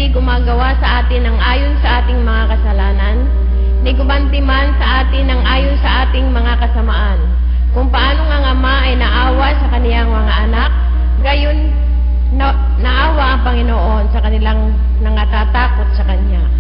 hindi gumagawa sa atin ng ayon sa ating mga kasalanan, ni gumantiman sa atin ng ayon sa ating mga kasamaan. Kung paano nga Ama ay naawa sa kaniyang mga anak, gayon naawa ang Panginoon sa kanilang nangatatakot sa Kanya.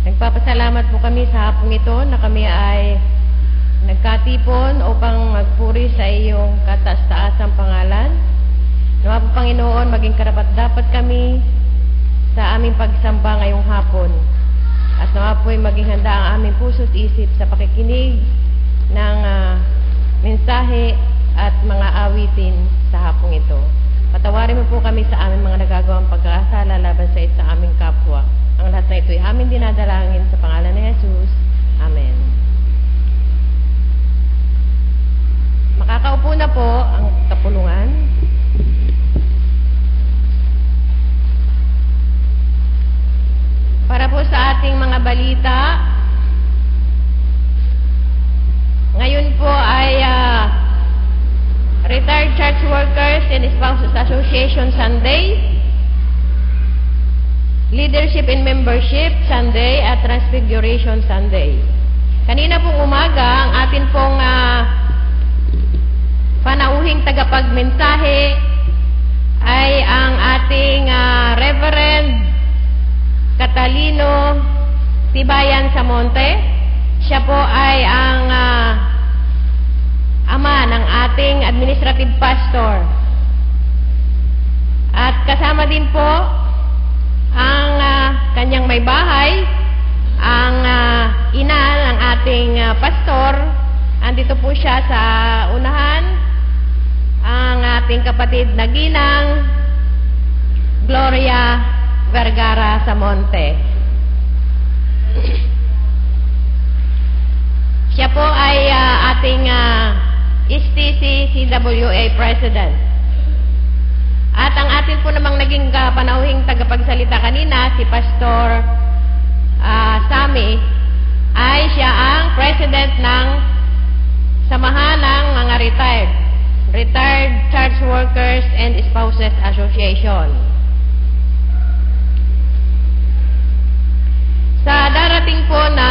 Nagpapasalamat po kami sa hapong ito na kami ay nagkatipon upang magpuri sa iyong kataas-taasang pangalan. Nawa po Panginoon, maging karapat-dapat kami sa aming pagsamba ngayong hapon. At nawa po ay maging handa ang aming puso't isip sa pakikinig ng mensahe at mga awitin sa hapong ito. Patawarin mo po kami sa aming mga nagagawang pagkakasala laban sa isa aming kapwa. Ang lahat na ito ay aming dinadalangin sa pangalan ni Jesus. Amen. Makakaupo na po ang kapulungan. Para po sa ating mga balita, ngayon po ay Retired Church Workers and Spouses Association Sunday, Leadership and Membership Sunday at Transfiguration Sunday. Kanina pong umaga, ang atin pong panauhing tagapagmensahe ay ang ating Reverend Catalino Tibayan Samonte. Siya po ay ang ama ng ating administrative pastor. At kasama din po ang kanyang may bahay, ang ina ng ating pastor. Andito po siya sa unahan, ang ating kapatid na ginang Gloria Vergara Samonte. Siya po ay ating STC CWA President. At ang atin po namang naging panauhing tagapagsalita kanina, si Pastor Sammy, ay siya ang President ng Samahan ng mga Retired Church Workers and Spouses Association. Sa darating po na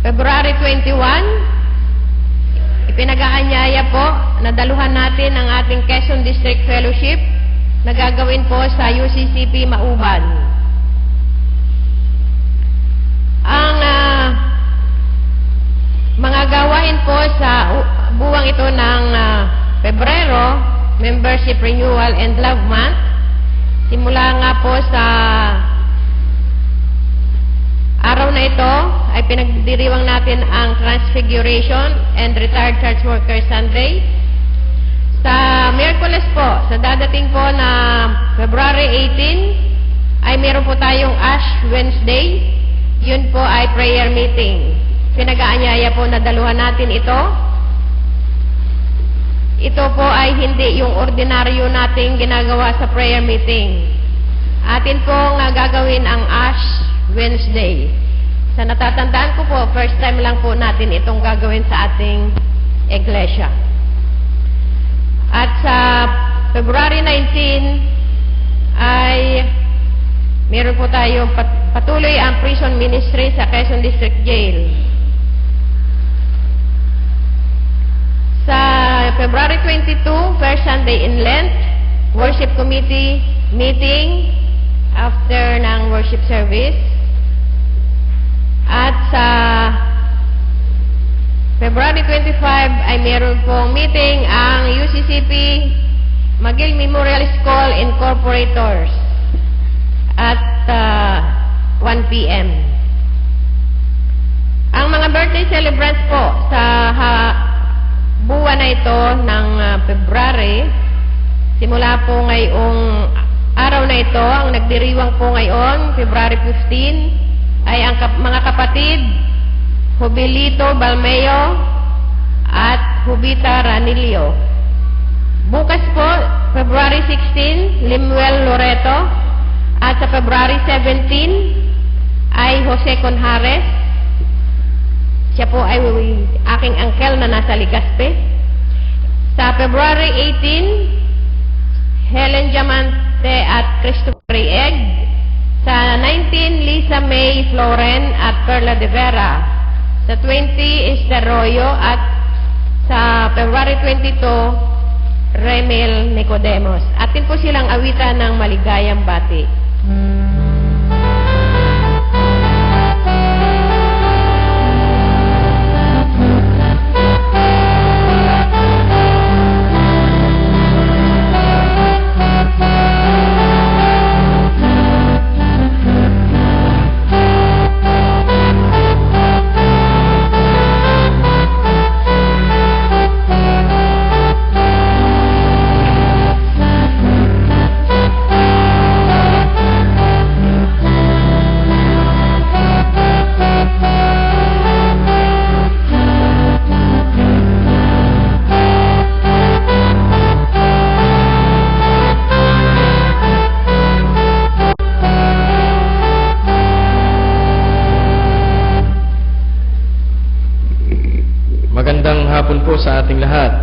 February 21, ipinag-aanyaya po na daluhan natin ang ating Quezon District Fellowship na gagawin po sa UCCP Mauban. Ang mga gawain po sa buwang ito ng Pebrero, Membership Renewal and Love Month, simula nga po sa araw na ito ay pinagdiriwang natin ang Transfiguration and Retired Church Workers Sunday. Sa Miyerkules po, sa dadating po na February 18, ay meron po tayong Ash Wednesday. Yun po ay prayer meeting. Pinag-aanyaya po na daluhan natin ito. Ito po ay hindi yung ordinaryo nating ginagawa sa prayer meeting. Atin pong gagawin ang Ash Wednesday. Sa natatandaan ko po, first time lang po natin itong gagawin sa ating iglesia. At sa February 19 ay meron po tayong patuloy ang prison ministry sa Quezon District Jail. Sa February 22, first Sunday in Lent, worship committee meeting after ng worship service. At sa February 25 ay meron pong meeting ang UCCP McGill Memorial School Incorporators at 1 p.m. Ang mga birthday celebrants po sa buwan na ito ng February, simula po ngayong araw na ito, ang nagdiriwang po ngayon, February 15, ay ang mga kapatid Jubilito Balmeo at Jubita Ranilio. Bukas po, February 16, Limuel Loreto, at sa February 17 ay Jose Conjares. Siya po ay aking uncle na nasa Legazpi. Sa February 18, Helen Diamante at Christopher Egg. Sa 19, Lisa May Floren at Perla de Vera. Sa 20, Esther Royo. At sa February 22, Remel Nicodemos. Atin po silang awitan ng maligayang bati. Magandang hapon po sa ating lahat.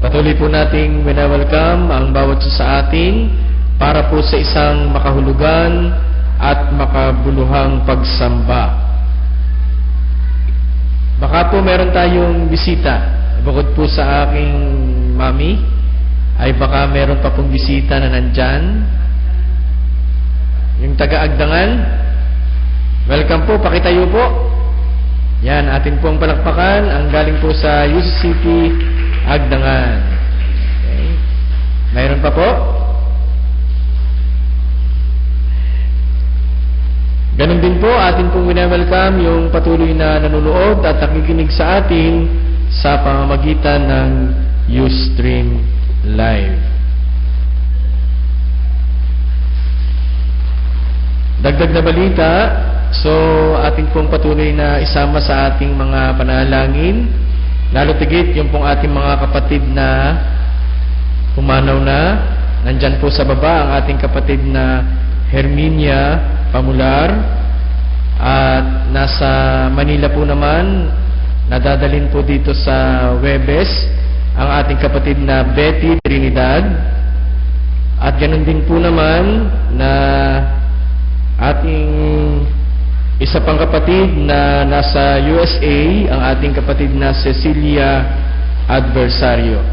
Patuloy po nating winawelcome ang bawat isa sa atin para po sa isang makahulugan at makabuluhang pagsamba. Baka po meron tayong bisita. Bukod po sa aking mami, ay baka meron pa pong bisita na nandyan. Yung taga-Agdangan, welcome po, pakitayo po. Yan, atin pong palakpakan ang galing po sa UCCP Agdangan. Okay. Mayroon pa po? Ganon din po, atin pong winawelcome yung patuloy na nanonood at nakikinig sa atin sa pamamagitan ng Ustream Live. Dagdag na balita. So, ating pong patuloy na isama sa ating mga panalangin Lalo tigit yung pong ating mga kapatid na pumanaw na. Nandyan po sa baba ang ating kapatid na Herminia Pamular. At nasa Manila po naman, nadadalhin po dito sa Webes ang ating kapatid na Betty Trinidad. At ganun din po naman na ating isa pang kapatid na nasa USA, ang ating kapatid na Cecilia Adversario.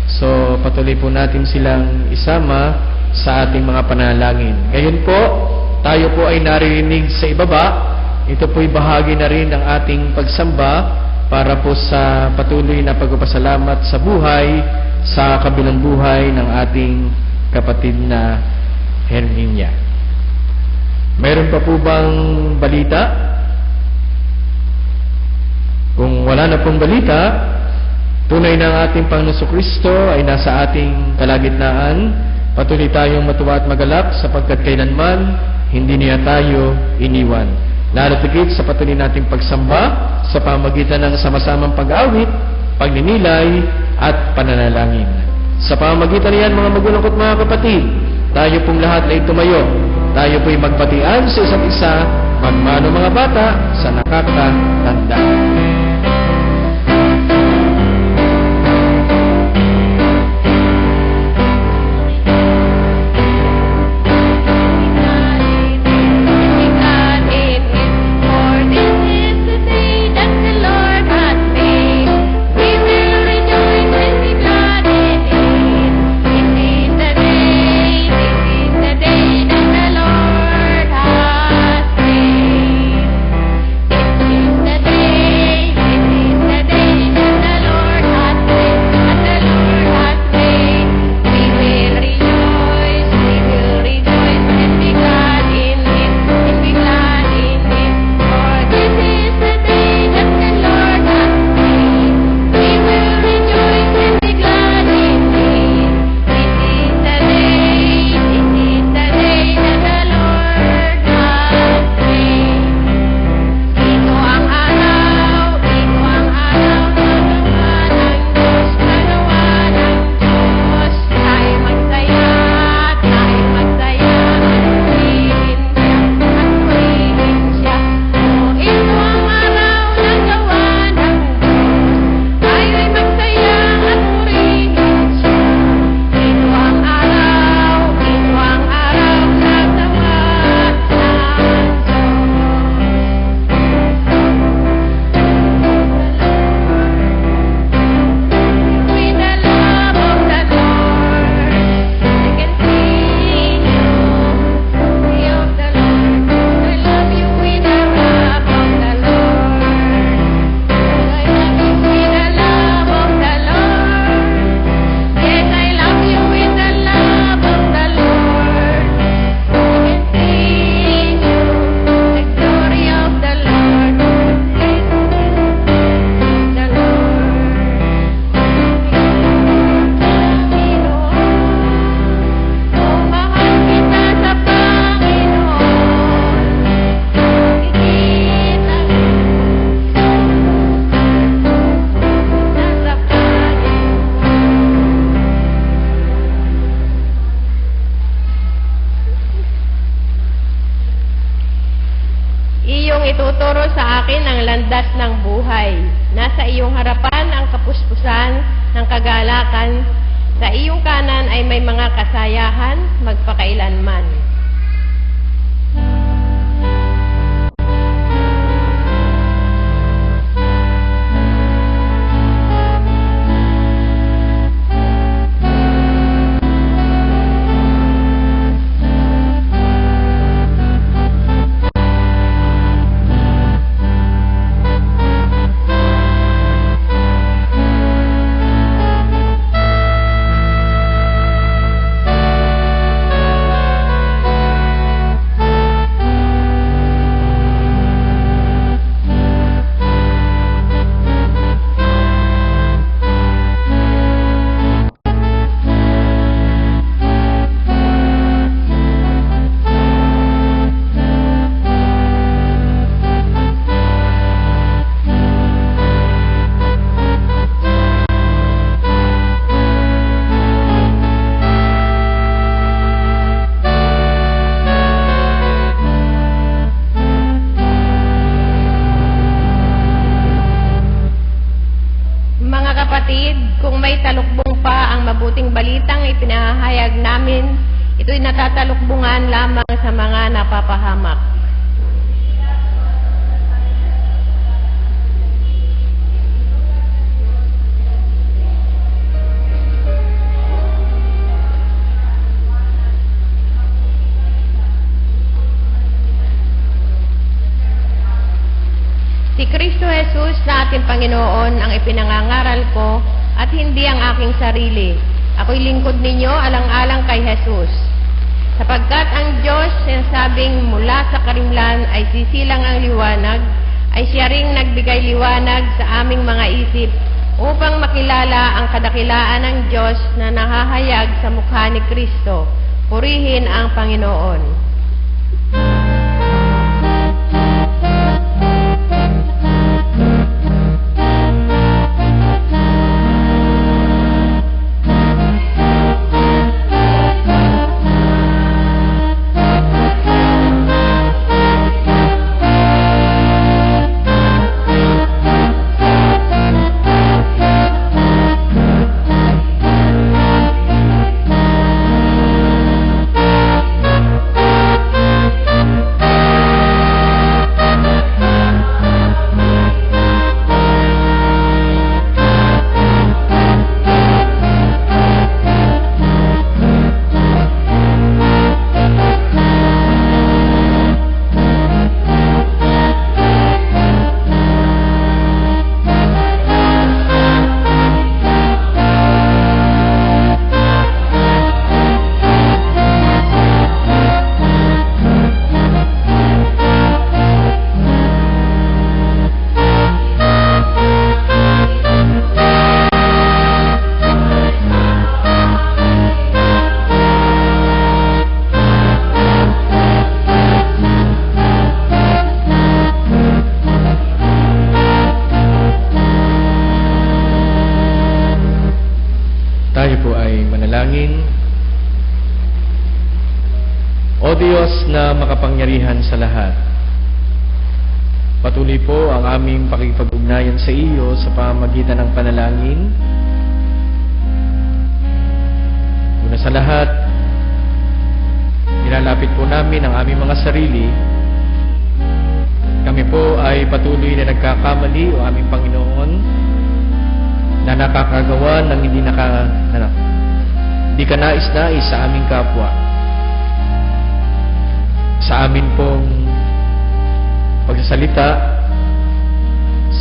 So, patuloy po natin silang isama sa ating mga panalangin. Ngayon po, tayo po ay naririnig sa ibaba. Ito po'y bahagi na rin ng ating pagsamba para po sa patuloy na pagpapasalamat sa buhay, sa kabilang buhay ng ating kapatid na Herminia. Mayroon pa po bang balita? Kung wala na pong balita, tunay na ang ating Panginoon Kristo ay nasa ating kalagitnaan. Patuloy tayong matuwa at magalak sapagkat kailanman hindi niya tayo iniwan. Lalo tigit sa patuloy nating pagsamba sa pamamagitan ng sama-samang pag-awit, pagninilay at pananalangin. Sa pamamagitan niyan mga magulang at mga kapatid, tayo pong lahat ay tumayo. Tayo po'y magbatian sa isa't isa, magmano mga bata sa nakakatanda. Ituturo sa akin ang landas ng buhay. Nasa iyong harapan ang kapuspusan ng kagalakan. Sa iyong kanan ay may mga kasayahan magpakailanman. may talukbong pa ang mabuting balitang ipinahayag namin, ito'y natatalukbungan lamang sa mga napapahamak. Si Kristo Jesus na ating Panginoon ang ipinangangaral ko at hindi ang aking sarili. Ako'y lingkod ninyo alang-alang kay Jesus. Sapagkat ang Diyos sinasabing mula sa karimlan ay sisilang ang liwanag, ay siya ring nagbigay liwanag sa aming mga isip upang makilala ang kadakilaan ng Diyos na nahahayag sa mukha ni Kristo. Purihin ang Panginoon. Tayo po ay manalangin. O Diyos na makapangyarihan sa lahat, patuloy po ang aming pakikipag-ugnayan sa iyo sa pamamagitan ng panalangin. Una sa lahat, nilalapit po namin ang aming mga sarili. Kami po ay patuloy na nagkakamali, o aming Panginoon, na nakakagawa ng hindi ka nais-nais sa aming kapwa. Sa amin pong pagsasalita,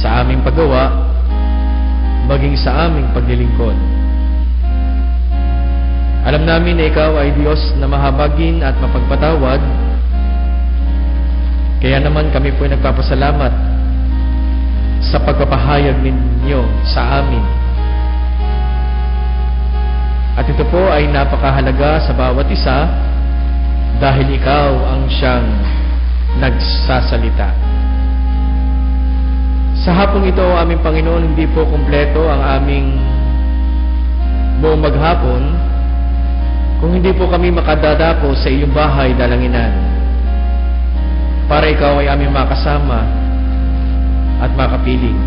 sa aming paggawa, maging sa aming paglilingkod. Alam namin na ikaw ay Diyos na mahabagin at mapagpatawad, kaya naman kami po ay nagpapasalamat sa pagpapahayag ninyo sa amin. At ito po ay napakahalaga sa bawat isa dahil ikaw ang siyang nagsasalita. Sa hapong ito, aming Panginoon, hindi po kumpleto ang aming buong maghapon kung hindi po kami makadadapo sa iyong bahay dalanginan para ikaw ay aming makasama at makapiling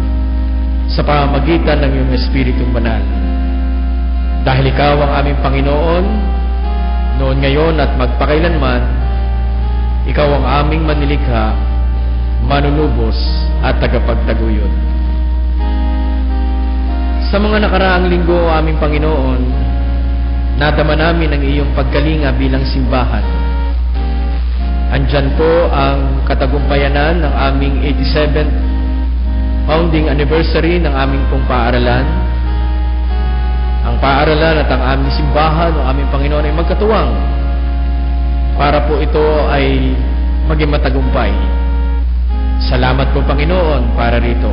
sa pamamagitan ng iyong Espiritong Banal. Dahil ikaw ang aming Panginoon, noon, ngayon at magpakailanman, ikaw ang aming manilikha, manunubos at tagapagtaguyod. Sa mga nakaraang linggo, aming Panginoon, nadama namin ang iyong pagkalinga bilang simbahan. Andyan po ang katagumpayanan ng aming 87th founding anniversary ng aming pong paaralan. Ang paaralan at ang aming simbahan o aming Panginoon ay magkatuwang para po ito ay maging matagumpay. Salamat po, Panginoon, para rito.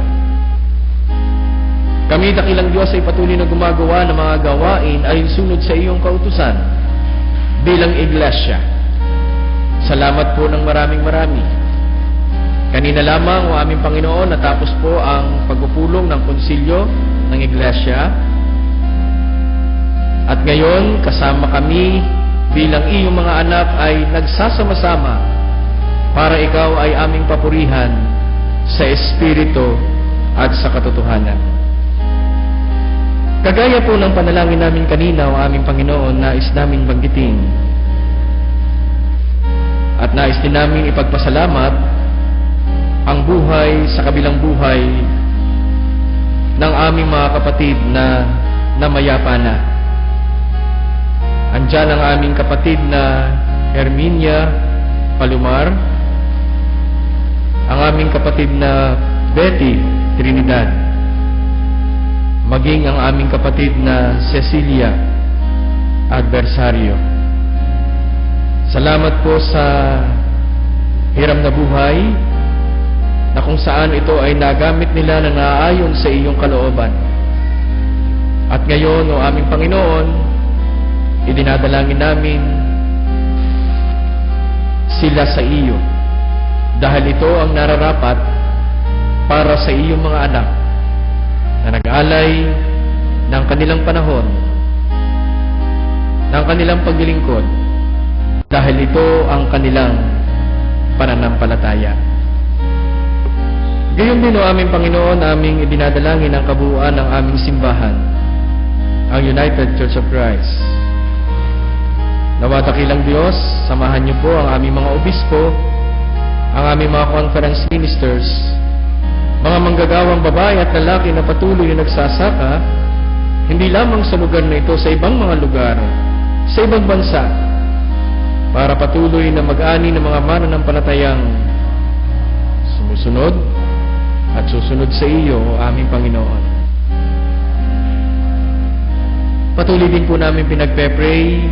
Kami, dakilang Diyos, ay patuloy na gumagawa ng mga gawain ayon sunod sa iyong kautusan bilang iglesia. Salamat po ng maraming marami. Kanina lamang, o aming Panginoon, natapos po ang pagpupulong ng konsilyo ng iglesia. At ngayon, kasama kami bilang iyong mga anak ay nagsasama-sama para ikaw ay aming papurihan sa Espiritu at sa katotohanan. Kagaya po ng panalangin namin kanina, o aming Panginoon, nais namin banggitin at nais din namin ipagpasalamat ang buhay sa kabilang buhay ng aming mga kapatid na namayapa na. Andyan ang aming kapatid na Herminia Palomar, ang aming kapatid na Betty Trinidad, maging ang aming kapatid na Cecilia Adversario. Salamat po sa hiram na buhay na kung saan ito ay nagamit nila na naaayon sa iyong kalooban. At ngayon, o aming Panginoon, idinadalangin namin sila sa iyo dahil ito ang nararapat para sa iyong mga anak na nag-alay ng kanilang panahon, ng kanilang paglilingkod, dahil ito ang kanilang pananampalataya. Gayon din, o aming Panginoon, aming idinadalangin ang kabuuan ng aming simbahan, ang United Church of Christ. Nawa dakilang Diyos, samahan niyo po ang aming mga obispo, ang aming mga conference ministers, mga manggagawang babae at lalaki na patuloy na nagsasaka, hindi lamang sa lugar na ito, sa ibang mga lugar, sa ibang bansa, para patuloy na mag-ani ng mga mananampalatayang sumusunod at susunod sa iyo, o aming Panginoon. Patuloy din po namin pinagpe-pray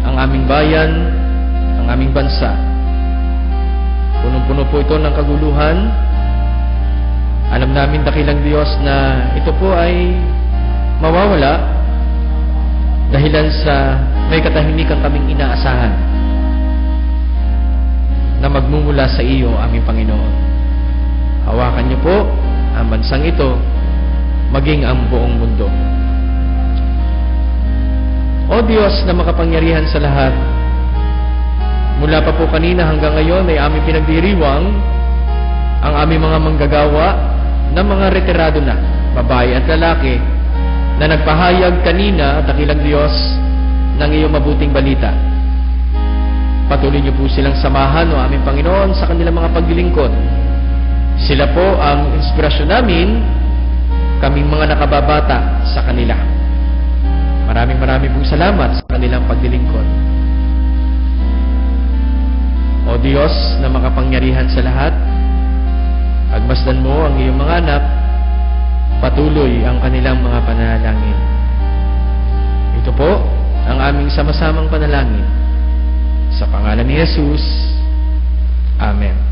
ang aming bayan, ang aming bansa. Punong-puno po ito ng kaguluhan. Alam namin, dakilang Diyos, na ito po ay mawawala dahilan sa may katahimikan kaming inaasahan na magmumula sa iyo, aming Panginoon. Hawakan niyo po ang bansang ito, maging ang buong mundo. O Diyos na makapangyarihan sa lahat, mula pa po kanina hanggang ngayon ay aming pinagdiriwang ang aming mga manggagawa na mga retirado na, babae at lalaki, na nagpahayag kanina, dakilang Diyos, ng iyong mabuting balita. Patuloy niyo po silang samahan, o aming Panginoon, sa kanilang mga paglilingkod. Sila po ang inspirasyon namin, kaming mga nakababata sa kanila. Maraming pong salamat sa kanilang paglilingkod. O Diyos na makapangyarihan sa lahat, agmasdan mo ang iyong mga anak, patuloy ang kanilang mga panalangin. Ito po ang aming sama-samang panalangin. Sa pangalan ni Jesus. Amen.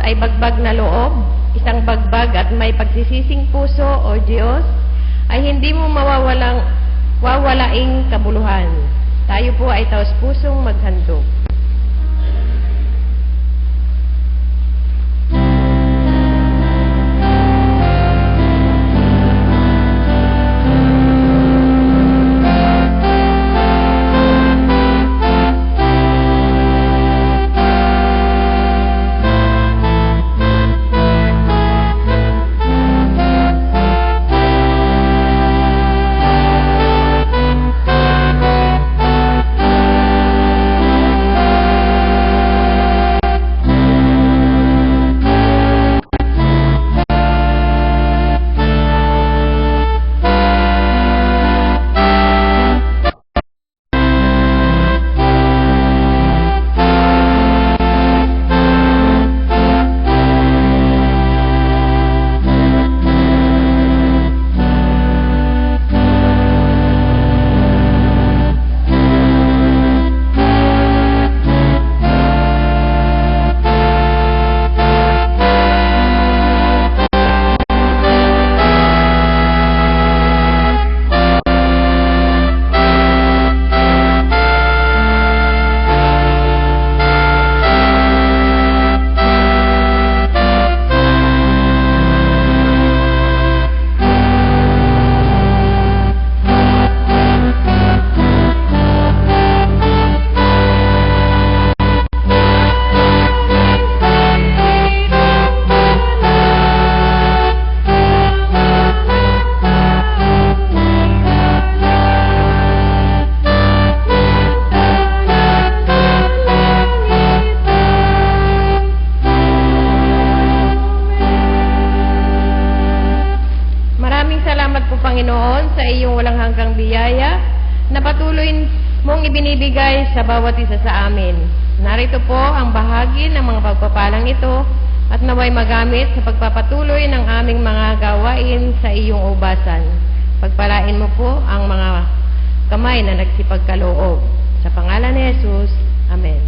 Ay bagbag na loob, isang bagbag at may pagsisising puso, O Diyos, ay hindi mo wawalaing kabuluhan. Tayo po ay taos pusong maghandog. walang biyaya na patuloy mong ibinibigay sa bawat isa sa amin. Narito po ang bahagi ng mga pagpapalang ito at naway magamit sa pagpapatuloy ng aming mga gawain sa iyong ubasan. Pagpalain mo po ang mga kamay na nagsipagkaloob. Sa pangalan ni Jesus, Amen.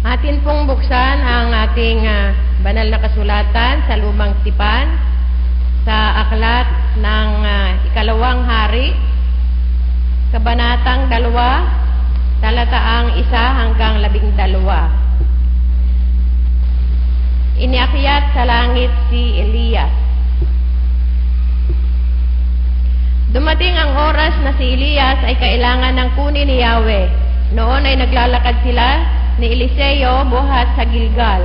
Atin pong buksan ang ating banal na kasulatan sa Lumang Tipan sa aklat ng Ikalawang Hari, Kabanatang 2, talataang 1 hanggang 12. Iniakyat sa langit si Elias. Dumating ang oras na si Elias ay kailangan ng kunin ni Yahweh. Noon ay naglalakad sila ni Eliseo buhat sa Gilgal.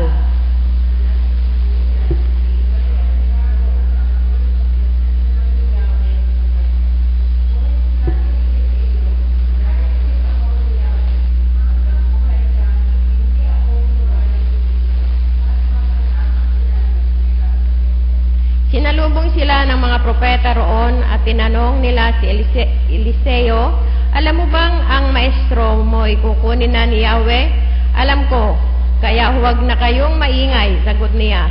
Sinalubong sila ng mga propeta roon at tinanong nila si Eliseo, "Alam mo bang ang maestro mo ay kukunin na ni Yahweh?" "Alam ko, kaya huwag na kayong maingay," sagot niya.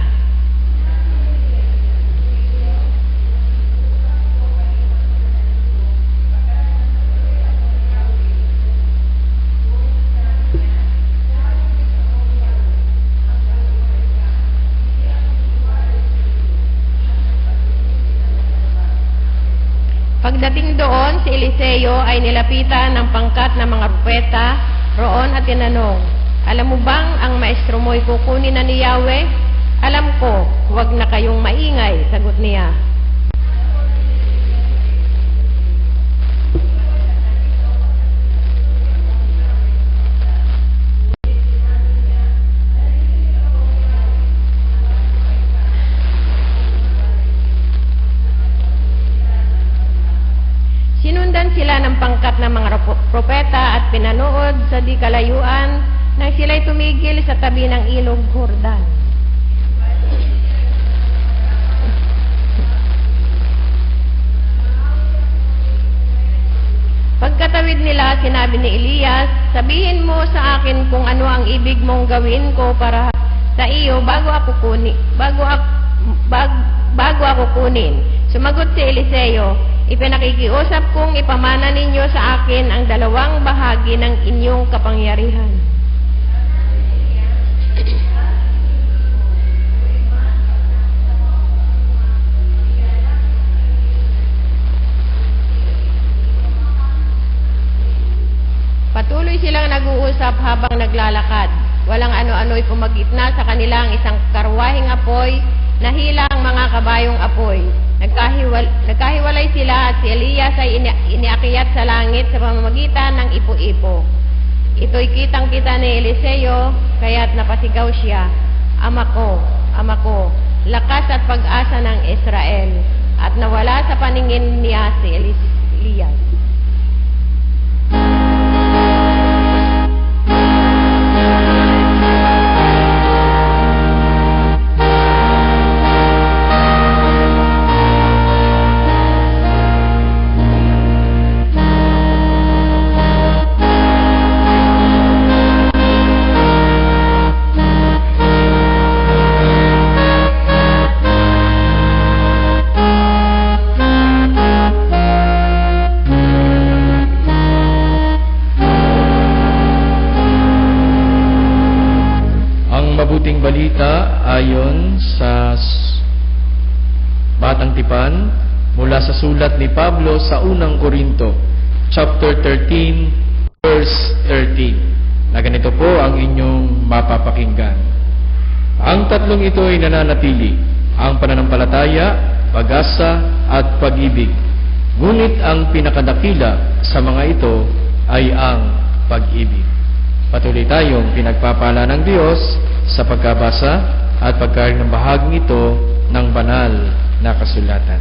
Pagdating doon, si Eliseo ay nilapitan ng pangkat ng mga propeta roon at tinanong, "Alam mo bang ang maestro mo ay kukunin na ni Yahweh?" "Alam ko, huwag na kayong maingay," sagot niya. Sinundan sila ng pangkat ng mga propeta at pinanood sa di kalayuan nang sila'y tumigil sa tabi ng ilog Jordan. Pagkatawid nila, sinabi ni Elias, "Sabihin mo sa akin kung ano ang ibig mong gawin ko para sa iyo bago ako kunin." Sumagot si Eliseo, "Ipinakikiusap kong ipamana ninyo sa akin ang 2 bahagi ng inyong kapangyarihan." Patuloy silang nag-uusap habang naglalakad. Walang ano-ano'y pumagitna sa kanilang isang karwaheng apoy na hilang mga kabayong apoy. Nagkahiwalay sila at si Elias ay iniakyat sa langit sa pamamagitan ng ipo-ipo. Ito'y kitang-kita ni Eliseo, kaya't napasigaw siya, Ama ko, lakas at pag-asa ng Israel." At nawala sa paningin niya si Elias. Mabuting balita ayon sa Batang Tipan mula sa sulat ni Pablo sa unang Korinto, chapter 13, verse 13. Na ganito po ang inyong mapapakinggan. Ang tatlong ito ay nananatili, ang pananampalataya, pag-asa, at pag-ibig. Ngunit ang pinakadakila sa mga ito ay ang pag-ibig. Patuloy tayong pinagpapala ng Diyos sa pagkabasa at pagkarin ng bahaging ito ng banal na kasulatan.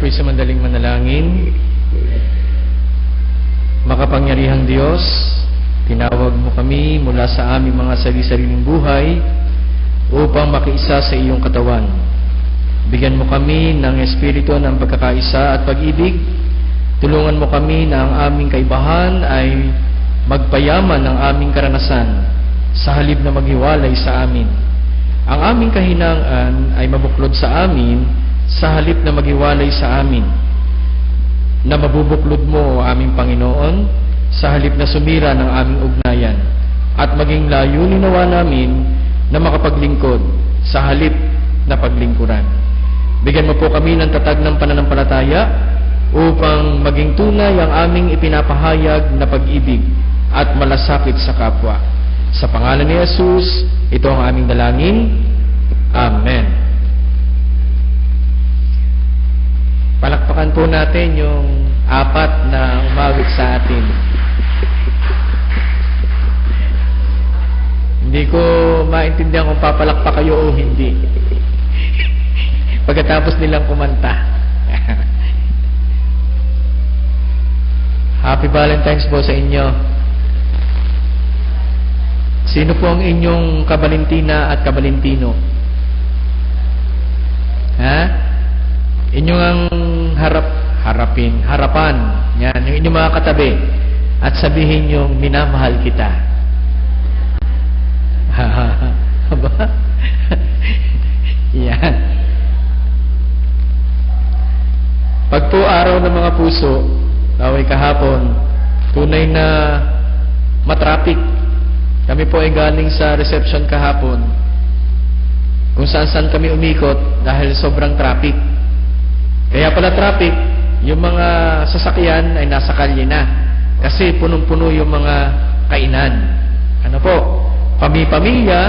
kami sa mandaling manalangin. Makapangyarihang Diyos, tinawag mo kami mula sa aming mga sarili-sariling buhay upang makiisa sa iyong katawan. Bigyan mo kami ng espiritu ng pagkakaisa at pag-ibig. Tulungan mo kami na ang aming kaibahan ay magpayaman ng aming karanasan sa halip na maghiwalay sa amin. Ang aming kahinaan ay mabuklod sa amin sa halip na maghiwalay sa amin. Na mabubuklod mo, aming Panginoon, sa halip na sumira ng aming ugnayan at maging layunin nawa namin na makapaglingkod sa halip na paglingkuran. Bigyan mo po kami ng tatag ng pananampalataya upang maging tunay ang aming ipinapahayag na pag-ibig at malasakit sa kapwa. Sa pangalan ni Jesus, ito ang aming dalangin. Amen. Palakpakan po natin yung apat na umawit sa atin. Hindi ko maintindihan kung papalakpak kayo o hindi. Pagkatapos nilang kumanta. Happy Valentine's po sa inyo. Sino po ang inyong kabalentina at kabalentino? Ha? Inyong ang harapan. Yan, yung inyong mga katabi. At sabihin yung minamahal kita. Haba? Yan. Pag po araw ng mga puso, laway kahapon, tunay na matraffic. Kami po ay galing sa reception kahapon, kung saan kami umikot dahil sobrang traffic. Kaya pala traffic, yung mga sasakyan ay nasa kalye na. Kasi punong-puno yung mga kainan. Ano po? Pamilya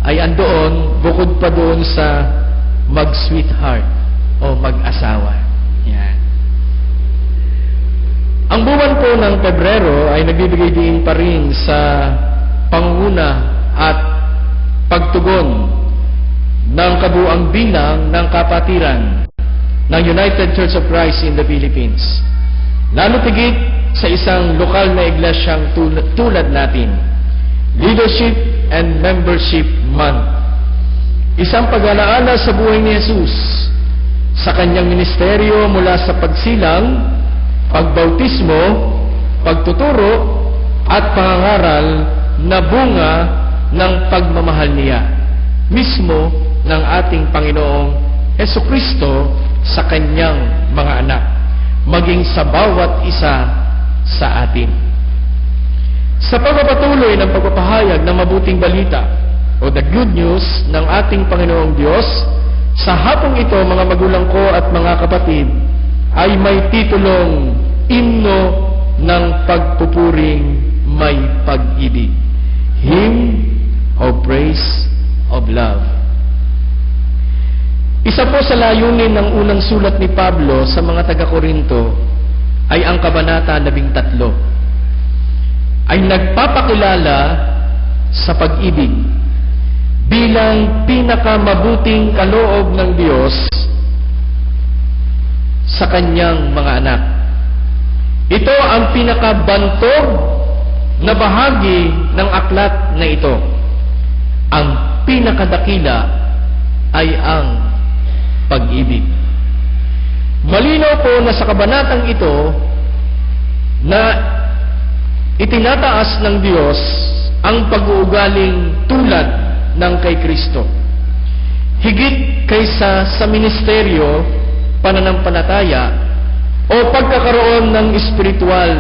ay andoon, bukod pa doon sa mag-sweetheart o mag-asawa. Yan. Ang buwan po ng Pebrero ay nagbibigay din pa rin sa pangunguna at pagtugon ng kabuang bilang ng kapatiran ng United Church of Christ in the Philippines. Lalo tigit sa isang lokal na iglesyang tulad natin, Leadership and Membership Month. Isang pag-alaala sa buhay ni Jesus, sa kanyang ministeryo mula sa pagsilang, pagbautismo, pagtuturo, at pangangaral na bunga ng pagmamahal niya, mismo ng ating Panginoong Hesukristo sa kanyang mga anak, maging sa bawat isa sa atin. Sa pagpapatuloy ng pagpapahayag ng mabuting balita o the good news ng ating Panginoong Diyos, sa hapong ito, mga magulang ko at mga kapatid, ay may titulong Himno ng Pagpupuring May Pag-ibig. Hymn of Praise of Love. Isa po sa layunin ng unang sulat ni Pablo sa mga taga-Korinto ay ang Kabanata 13. Ay nagpapakilala sa pag-ibig bilang pinakamabuting kaloob ng Diyos sa kanyang mga anak. Ito ang pinakabantog na bahagi ng aklat na ito. Ang pinakadakila ay ang pag-ibig. Malinaw po na sa kabanatang ito na itinataas ng Diyos ang pag-uugaling tulad ng kay Kristo. Higit kaysa sa ministeryo, pananampalataya, o pagkakaroon ng espiritual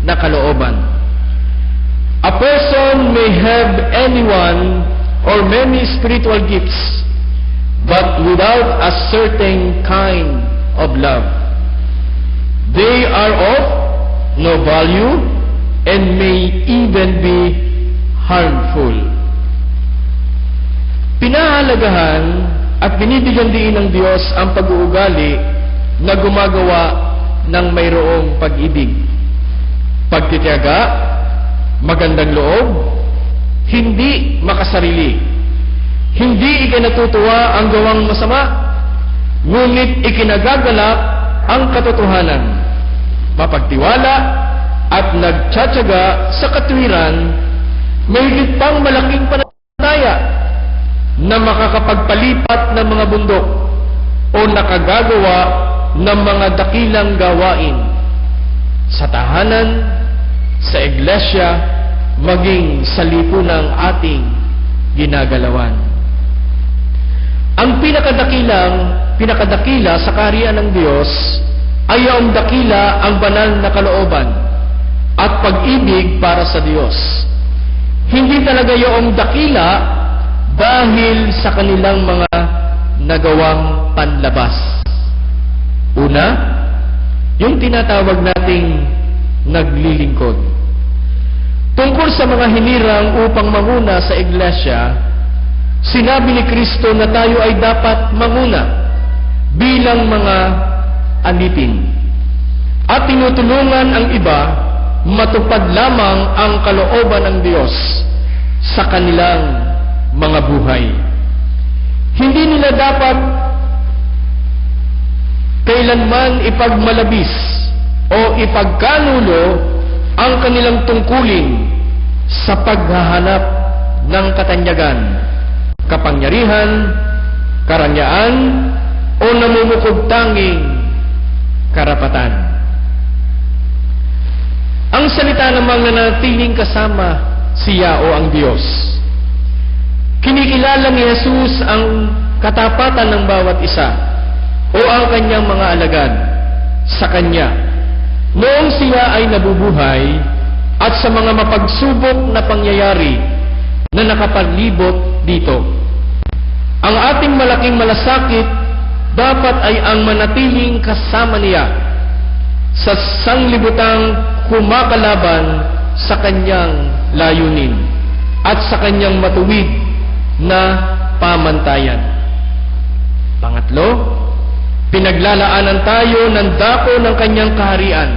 na kalooban. A person may have anyone or many spiritual gifts, but without a certain kind of love, they are of no value and may even be harmful. Pinahalagahan at binibigyan din ng Diyos ang pag-uugali na gumagawa ng mayroong pag-ibig, pagtitiyaga, magandang loob, hindi makasarili, hindi ikinatutuwa ang gawang masama, ngunit ikinagagalak ang katotohanan, mapagtiwala at nagtsatsaga sa katwiran, may higit pang malaking pananampalataya na makakapagpalipat ng mga bundok o nakagagawa ng mga dakilang gawain sa tahanan, sa iglesia, maging sa lipunang ating ginagalawan. Ang pinakadakila sa kaharian ng Diyos ay ang dakila ang banal na kalooban at pag-ibig para sa Diyos. Hindi talaga yung dakila dahil sa kanilang mga nagawang panlabas. Una, yung tinatawag nating naglilingkod. Tungkol sa mga hinirang upang manguna sa iglesia, sinabi ni Kristo na tayo ay dapat manguna bilang mga alipin at tinutulungan ang iba matupad lamang ang kalooban ng Diyos sa kanilang mga buhay. Hindi nila dapat kailanman ipagmalabis o ipagkanulo ang kanilang tungkulin sa paghahanap ng katanyagan, kapangyarihan, karanyaan, o namumukod-tanging karapatan. Ang salita namang nanatiling kasama siya o ang Diyos. Kinikilala ni Jesus ang katapatan ng bawat isa o ang kanyang mga alagad sa kanya noong siya ay nabubuhay at sa mga mapagsubok na pangyayari na nakapalibot dito. Ang ating malaking malasakit dapat ay ang manatiling kasama niya sa sanglibutang kumakalaban sa kanyang layunin at sa kanyang matuwid na pamantayan. Pangatlo, pinaglalaanan tayo ng dako ng kanyang kaharian.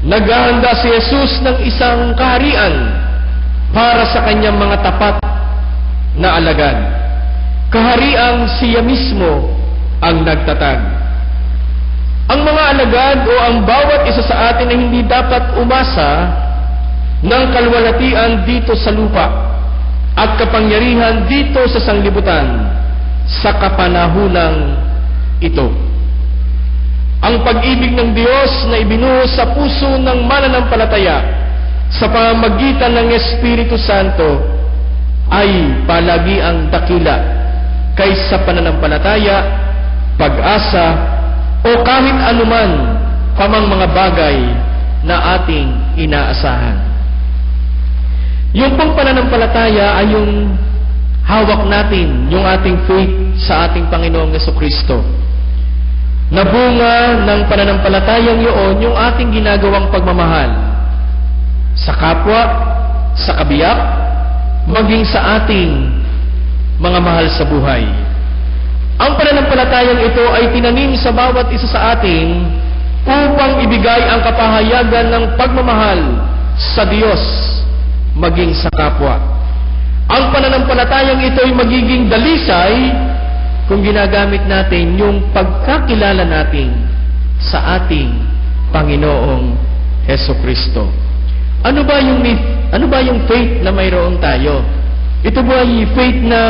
Naghahanda si Jesus ng isang kaharian para sa kanyang mga tapat na alagad. Kahariang siya mismo ang nagtatag. Ang mga alagad o ang bawat isa sa atin ay hindi dapat umasa ng kalwalatian dito sa lupa at kapangyarihan dito sa sanglibutan sa kapanahunang ito. Ang pag-ibig ng Diyos na ibinuhos sa puso ng mananampalataya sa pamamagitan ng Espiritu Santo ay palagi ang dakila kaysa pananampalataya, pag-asa, o kahit anuman pamang mga bagay na ating inaasahan. Yung pong pananampalataya ay yung hawak natin, yung ating faith sa ating Panginoong Jesucristo. Nabunga ng pananampalatayang yun yung ating ginagawang pagmamahal sa kapwa, sa kabiyak, maging sa ating mga mahal sa buhay. Ang pananampalatayang ito ay tinanim sa bawat isa sa atin upang ibigay ang kapahayagan ng pagmamahal sa Diyos maging sa kapwa. Ang pananampalatayang ito ay magiging dalisay kung ginagamit natin yung pagkakilala natin sa ating Panginoong Hesukristo. Ano ba yung faith na mayroon tayo? Ito ba ay faith na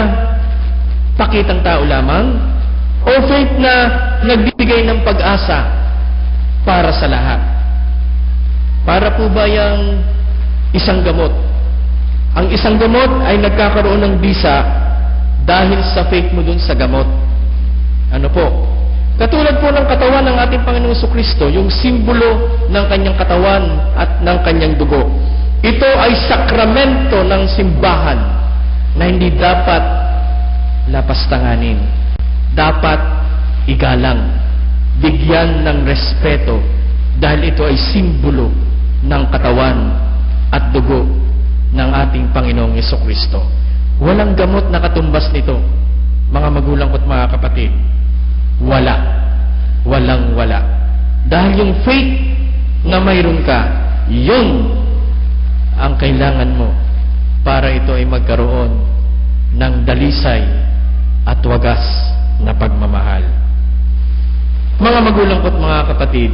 pakitang tao lamang? O faith na nagbibigay ng pag-asa para sa lahat? Para po ba yung isang gamot? Ang isang gamot ay nagkakaroon ng bisa dahil sa faith mo dun sa gamot. Ano po? Katulad po ng katawan ng ating Panginoong Jesucristo, yung simbolo ng kanyang katawan at ng kanyang dugo. Ito ay sakramento ng simbahan na hindi dapat lapastanganin. Dapat igalang, bigyan ng respeto dahil ito ay simbolo ng katawan at dugo ng ating Panginoong Jesucristo. Walang gamot na katumbas nito, mga magulang ko't mga kapatid. Wala. Walang wala. Dahil yung faith na mayroon ka, yun ang kailangan mo para ito ay magkaroon ng dalisay at wagas na pagmamahal. Mga magulang ko't mga kapatid,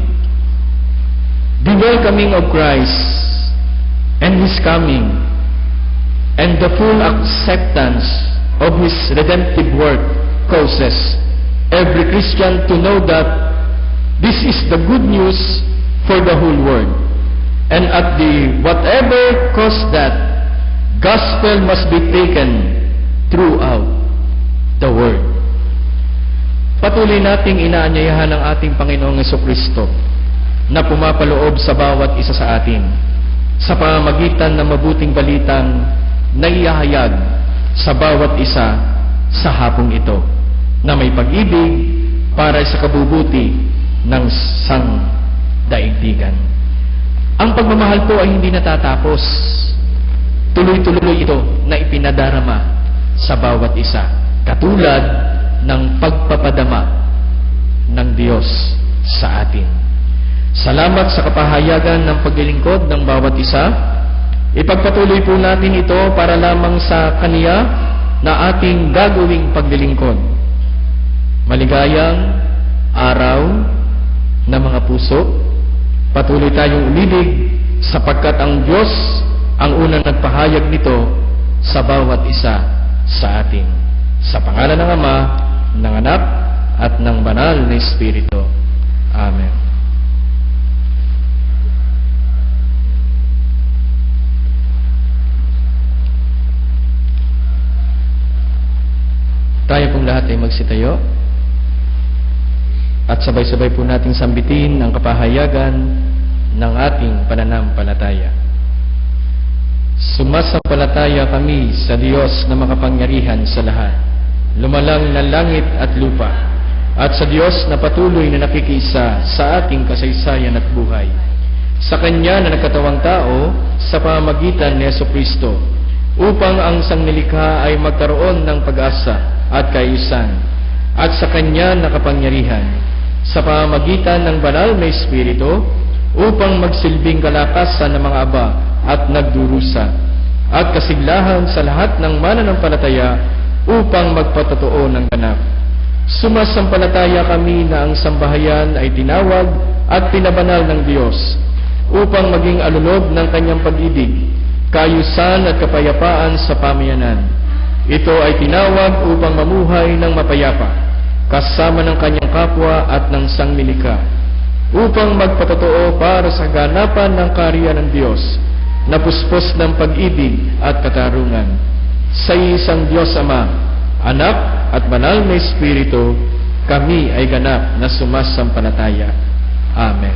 the welcoming of Christ and His coming and the full acceptance of His redemptive work causes every Christian to know that this is the good news for the whole world. And at the whatever cost that, gospel must be taken throughout the world. Patuloy nating inaanyayahan ng ating Panginoong Jesucristo na pumapaloob sa bawat isa sa atin sa pamamagitan ng mabuting balitang naihahayag sa bawat isa sa hapong ito na may pag-ibig para sa kabubuti ng sangdaigdigan. Ang pagmamahal po ay hindi natatapos. Tuloy-tuloy ito na ipinadarama sa bawat isa, katulad ng pagpapadama ng Diyos sa atin. Salamat sa kapahayagan ng paglilingkod ng bawat isa. Ipagpatuloy po natin ito para lamang sa Kaniya na ating gagawing paglilingkod. Maligayang araw na mga puso. Patuloy tayong umilig sapagkat ang Diyos ang unang nagpahayag nito sa bawat isa sa atin. Sa pangalan ng Ama, ng Anak, at ng Banal na Espiritu. Amen. Tayo pong lahat ay magsitayo at sabay-sabay po nating sambitin ang kapahayagan ng ating pananampalataya. Sumasampalataya kami sa Diyos na makapangyarihan sa lahat, lumalang na langit at lupa, at sa Diyos na patuloy na nakikiisa sa ating kasaysayan at buhay. Sa Kanya na nagkatawang tao sa pamamagitan ni Jesucristo, upang ang sangnilikha ay magkaroon ng pag-asa at kaayusan, at sa Kanya na kapangyarihan, sa pamamagitan ng Banal na Espiritu, upang magsilbing kalakasan ng mga aba at nagdurusa, at kasiglahan sa lahat ng mananampalataya upang magpatotoo ng ganap. Sumasampalataya kami na ang sambahayan ay tinawag at pinabanal ng Diyos upang maging alunod ng Kanyang pag-ibig, kaayusan at kapayapaan sa pamayanan. Ito ay tinawag upang mamuhay ng mapayapa, kasama ng Kanyang kapwa at ng sangnilikha, upang magpatotoo para sa ganapan ng kaharian ng Diyos, na puspos ng pag-ibig at katarungan. Sa isang Diyos Ama, Anak at Banal na Espiritu, kami ay ganap na sumasampalataya. Amen.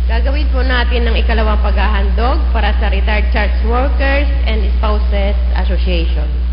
Gagawin po natin ng ikalawang paghahandog para sa Retired Church Workers and Spouses Association.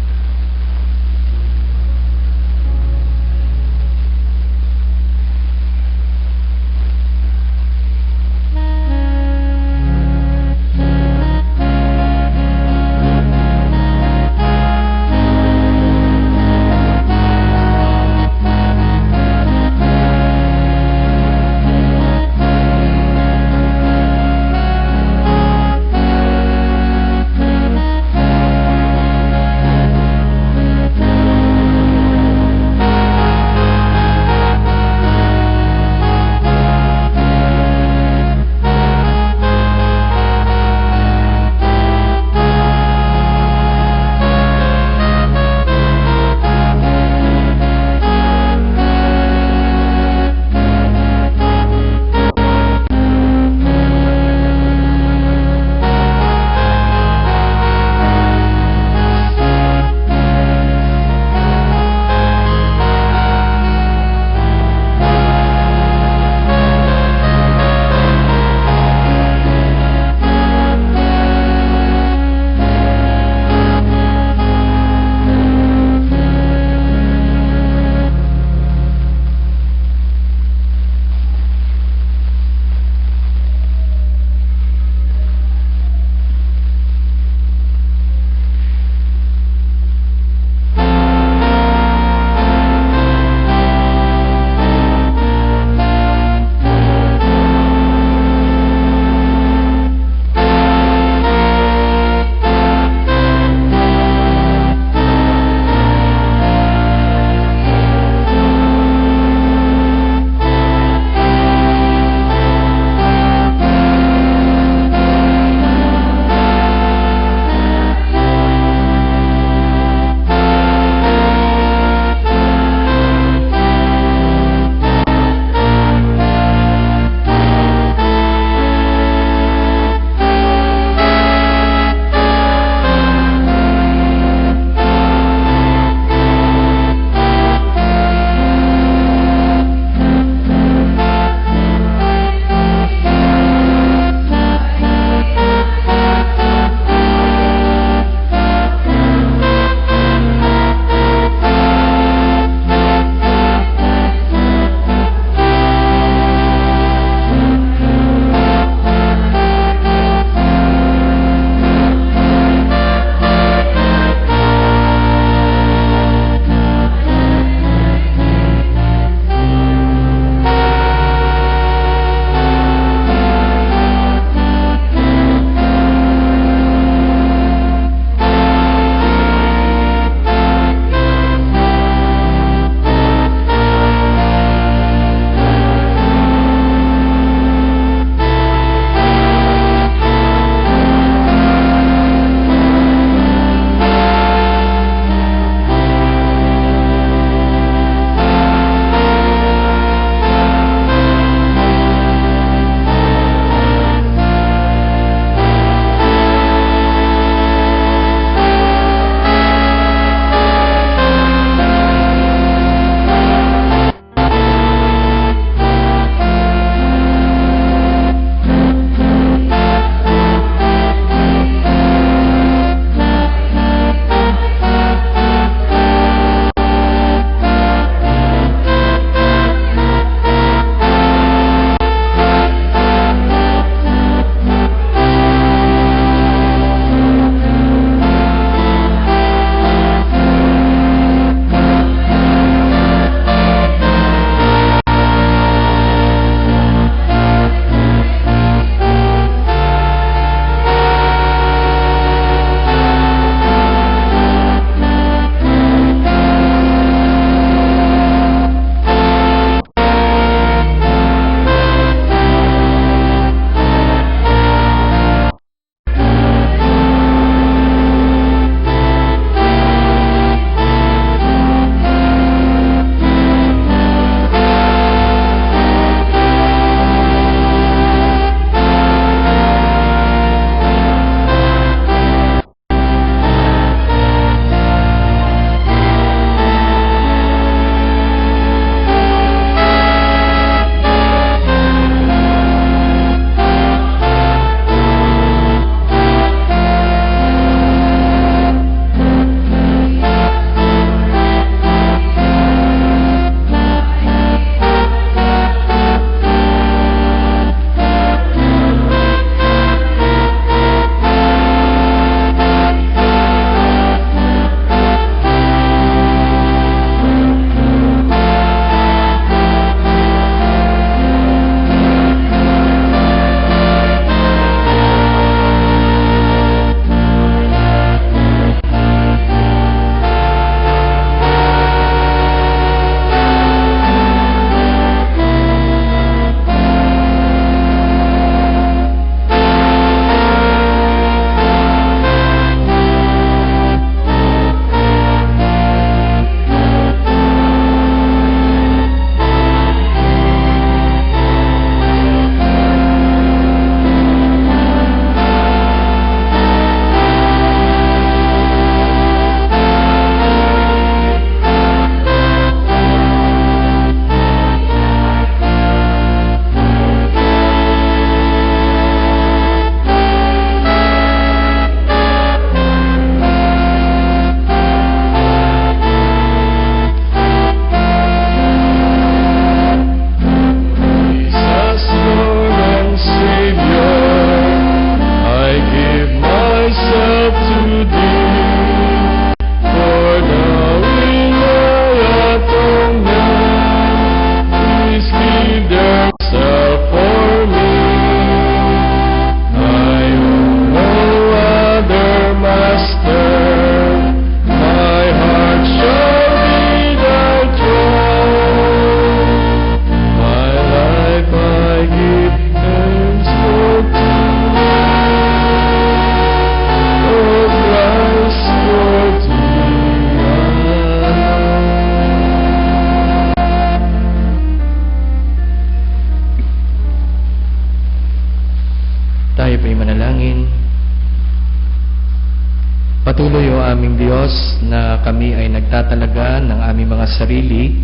Patuloy o aming Diyos na kami ay nagtatalaga ng aming mga sarili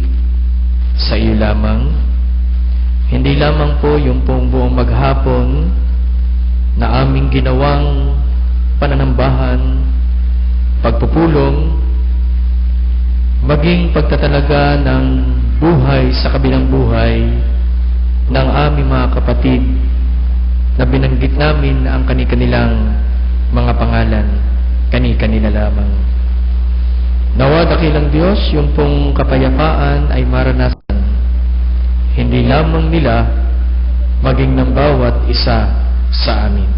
sa iyo lamang. Hindi lamang po yung pong buong maghapon na aming ginawang pananambahan, pagpupulong, maging pagtatalaga ng buhay sa kabilang buhay ng aming mga kapatid na binanggit namin ang kanilang mga pangalan, kani-kanila lamang. Nawa dakilang Diyos, yung pong kapayapaan ay maranasan, hindi lamang nila, maging ng bawat isa sa amin.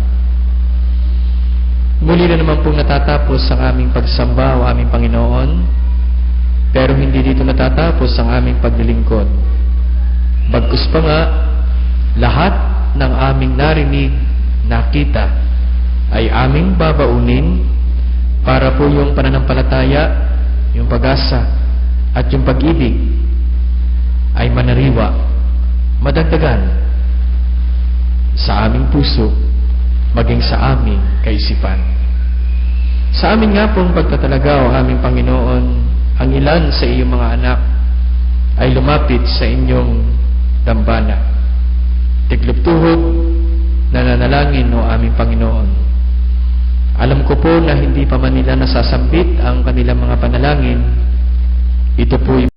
Muli na naman pong natatapos ang aming pagsamba o aming Panginoon, pero hindi dito natatapos ang aming paglilingkod. Bagkus pa nga, lahat ng aming narinig, nakita, ay aming babaunin para po yung pananampalataya, yung pag-asa, at yung pag-ibig ay manariwa, madagdagan sa aming puso, maging sa aming kaisipan. Sa amin nga pong pagtatalaga o aming Panginoon, ang ilan sa iyong mga anak ay lumapit sa inyong dambana. Tigluptuhod, nananalangin o aming Panginoon. Alam ko po na hindi pa man nila nasasambit ang kanilang mga panalangin. Ito po'y